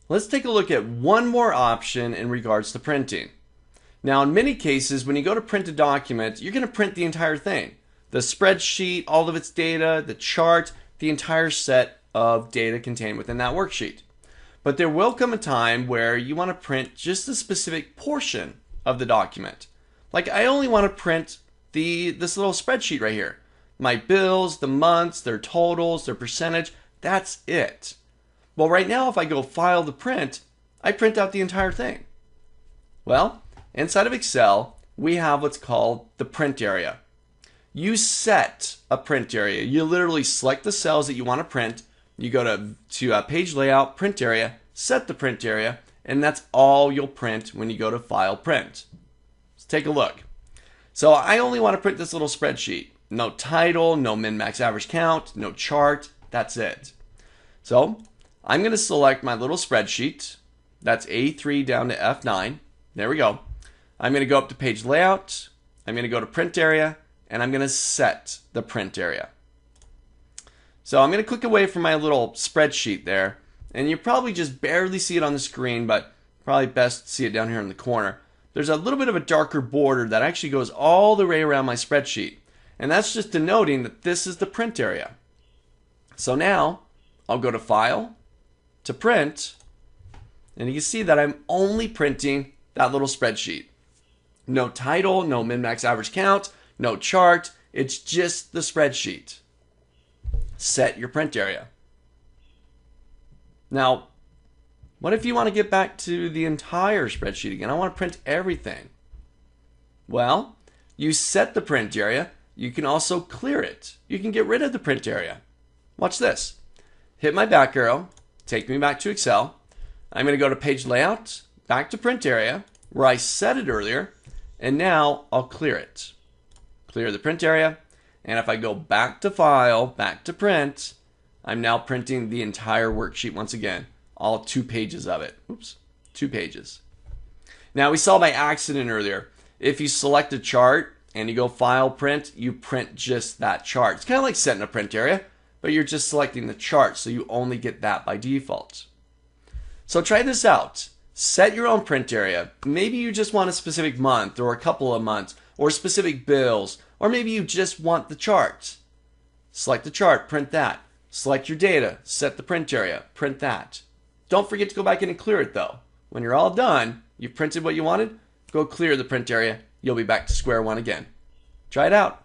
Let's take a look at one more option in regards to printing. Now, in many cases, when you go to print a document, you're going to print the entire thing. The spreadsheet, all of its data, the chart, the entire set of data contained within that worksheet. But there will come a time where you want to print just a specific portion of the document. Like I only want to print this little spreadsheet right here. My bills, the months, their totals, their percentage, that's it. Well, right now if I go File to Print, I print out the entire thing. Well, inside of Excel, we have what's called the print area. You set a print area. You literally select the cells that you want to print. You go to Page Layout, Print Area, set the print area, and that's all you'll print when you go to File, Print. Let's take a look. So I only want to print this little spreadsheet. No title, no min, max, average count, no chart. That's it. So I'm going to select my little spreadsheet. That's A3 down to F9. There we go. I'm going to go up to Page Layout. I'm going to go to Print Area, and I'm going to set the print area. So I'm going to click away from my little spreadsheet there, and you probably just barely see it on the screen, but probably best to see it down here in the corner. There's a little bit of a darker border that actually goes all the way around my spreadsheet, and that's just denoting that this is the print area. So now I'll go to File, to Print, and you can see that I'm only printing that little spreadsheet. No title, no min, max, average count, no chart. It's just the spreadsheet. Set your print area. Now, what if you want to get back to the entire spreadsheet again? I want to print everything. Well, you set the print area. You can also clear it. You can get rid of the print area. Watch this. Hit my back arrow. Take me back to Excel. I'm going to go to Page Layout, back to Print Area, where I set it earlier, and now I'll clear it. Clear the print area, and if I go back to File, back to Print, I'm now printing the entire worksheet once again, all 2 pages of it. Oops, 2 pages. Now we saw by accident earlier, if you select a chart and you go File, Print, you print just that chart. It's kind of like setting a print area, but you're just selecting the chart, so you only get that by default. So try this out. Set your own print area. Maybe you just want a specific month or a couple of months or specific bills, or maybe you just want the chart. Select the chart, print that. Select your data, set the print area, print that. Don't forget to go back in and clear it though. When you're all done, you've printed what you wanted, go clear the print area. You'll be back to square one again. Try it out.